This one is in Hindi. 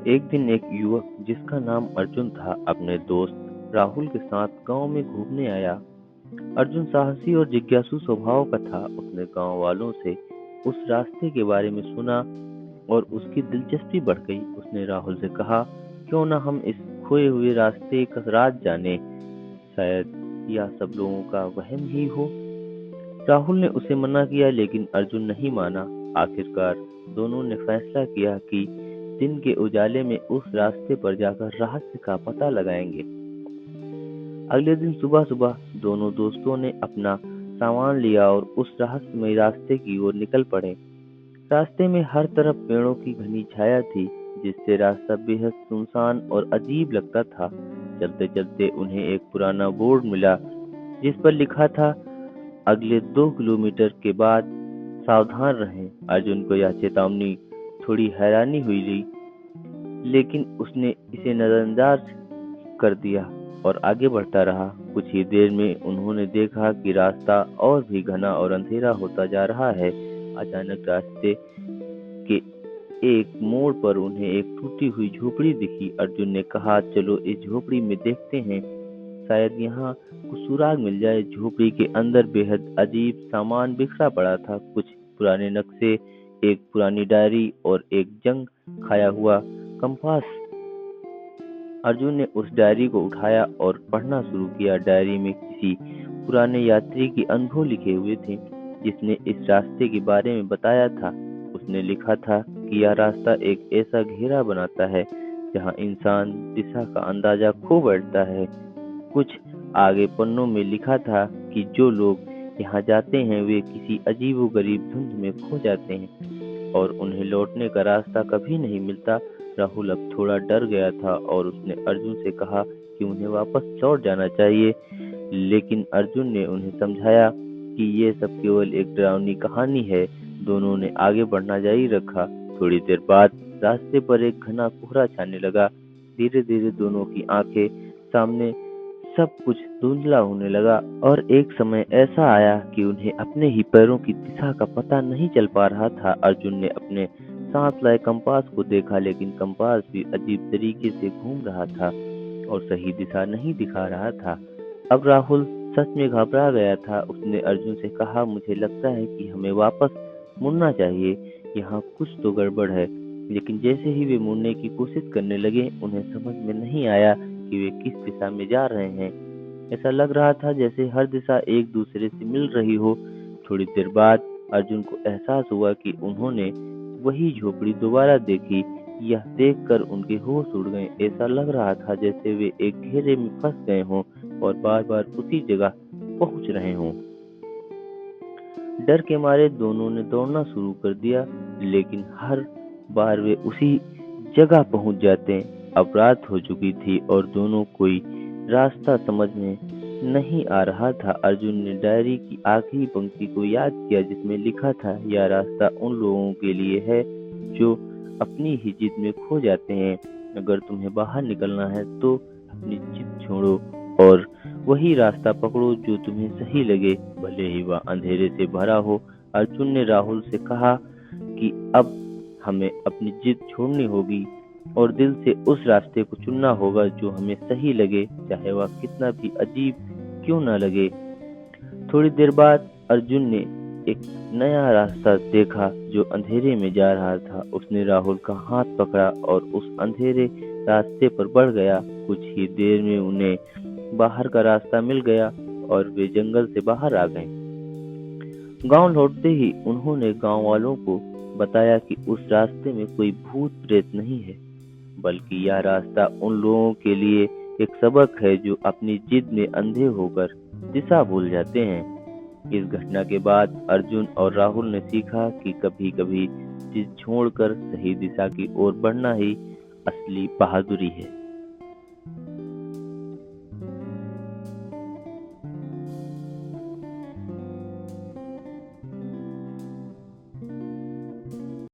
एक दिन एक युवक जिसका नाम अर्जुन था अपने दोस्त राहुल के साथ गांव में घूमने आया। अर्जुन साहसी और जिज्ञासु स्वभाव का था। उसने गांव वालों से उस रास्ते के बारे में सुना और उसकी दिलचस्पी बढ़ गई। उसने राहुल से कहा, क्यों ना हम इस खोए हुए रास्ते का राज जाने, शायद यह सब लोगों का वहम ही हो। राहुल ने उसे मना किया लेकिन अर्जुन नहीं माना। आखिरकार दोनों ने फैसला किया कि दिन के उजाले में उस रास्ते पर जाकर रहस्य का पता लगाएंगे। अगले दिन सुबह सुबह दोनों दोस्तों ने अपना सामान लिया और उस रहस्यमय रास्ते की ओर निकल पड़े। रास्ते में हर तरफ पेड़ों की घनी छाया थी, जिससे रास्ता बेहद सुनसान और अजीब लगता था। चलते चलते उन्हें एक पुराना बोर्ड मिला जिस पर लिखा था, अगले 2 किलोमीटर के बाद सावधान रहें। अर्जुन को यह चेतावनी थोड़ी हैरानी हुई लेकिन उसने इसे नजरअंदाज कर दिया और आगे बढ़ता रहा। कुछ ही देर में उन्होंने देखा कि रास्ता और भी घना और अंधेरा होता जा रहा है। अचानक रास्ते के एक मोड़ पर उन्हें एक टूटी हुई झोपड़ी दिखी। अर्जुन ने कहा, चलो इस झोपड़ी में देखते हैं, शायद यहाँ कुछ सुराग मिल जाए। झोपड़ी के अंदर बेहद अजीब सामान बिखरा पड़ा था। कुछ पुराने नक्शे, एक पुरानी डायरी और एक जंग खाया हुआ कंपास। अर्जुन ने उस डायरी को उठाया और पढ़ना शुरू किया। डायरी में किसी पुराने यात्री के अनुभव लिखे हुए थे, जिसने इस रास्ते के बारे में बताया था। उसने लिखा था कि यह रास्ता एक ऐसा घेरा बनाता है जहां इंसान दिशा का अंदाजा खो बैठता है। कुछ आगे पन्नों में लिखा था कि जो लोग यहाँ जाते हैं वे किसी अजीबोगरीब धुंध में खो जाते हैं और उन्हें लौटने का रास्ता कभी नहीं मिलता। राहुल अब थोड़ा डर गया था और उसने अर्जुन से कहा कि उन्हें वापस लौट जाना चाहिए, लेकिन अर्जुन ने उन्हें समझाया कि ये सब केवल एक डरावनी कहानी है। दोनों ने आगे बढ़ना जारी रखा। थोड़ी देर बाद रास्ते पर एक घना कोहरा छाने लगा। धीरे धीरे दोनों की आंखें सामने सब कुछ धुंधला होने लगा और एक समय ऐसा आया कि उन्हें अपने ही पैरों की दिशा का पता नहीं चल पा रहा था। अर्जुन ने अपने साथ लाए कंपास को देखा, लेकिन कंपास भी अजीब तरीके से घूम रहा था और सही दिशा नहीं दिखा रहा था। अब राहुल सच में घबरा गया था। उसने अर्जुन से कहा, मुझे लगता है कि हमें वापस मुड़ना चाहिए, यहाँ कुछ तो गड़बड़ है। लेकिन जैसे ही वे मुड़ने की कोशिश करने लगे, उन्हें समझ में नहीं आया कि वे किस दिशा में जा रहे हैं। ऐसा लग रहा था जैसे हर दिशा एक दूसरे से मिल रही हो। थोड़ी देर बाद अर्जुन को एहसास हुआ कि उन्होंने वही झोपड़ी दोबारा देखी। यह देखकर उनके होश उड़ गए। ऐसा लग रहा था जैसे वे एक घेरे में फंस गए हों और बार बार उसी जगह पहुंच रहे हों। डर के मारे दोनों ने दौड़ना शुरू कर दिया, लेकिन हर बार वे उसी जगह पहुंच जाते। अब रात हो चुकी थी और दोनों कोई रास्ता समझ में नहीं आ रहा था। अर्जुन ने डायरी की आखिरी पंक्ति को याद किया जिसमें लिखा था, यह रास्ता उन लोगों के लिए है जो अपनी ही जिद में खो जाते हैं। अगर तुम्हें बाहर निकलना है तो अपनी जिद छोड़ो और वही रास्ता पकड़ो जो तुम्हें सही लगे, भले ही वह अंधेरे से भरा हो। अर्जुन ने राहुल से कहा कि अब हमें अपनी जिद छोड़नी होगी और दिल से उस रास्ते को चुनना होगा जो हमें सही लगे, चाहे वह कितना भी अजीब क्यों ना लगे। थोड़ी देर बाद अर्जुन ने एक नया रास्ता देखा जो अंधेरे में जा रहा था। उसने राहुल का हाथ पकड़ा और उस अंधेरे रास्ते पर बढ़ गया। कुछ ही देर में उन्हें बाहर का रास्ता मिल गया और वे जंगल से बाहर आ गए। गांव लौटते ही उन्होंने गांव वालों को बताया कि उस रास्ते में कोई भूत प्रेत नहीं है, बल्कि यह रास्ता उन लोगों के लिए एक सबक है जो अपनी जिद में अंधे होकर दिशा भूल जाते हैं। इस घटना के बाद अर्जुन और राहुल ने सीखा कि कभी-कभी जिद छोड़कर सही दिशा की ओर बढ़ना ही असली बहादुरी है।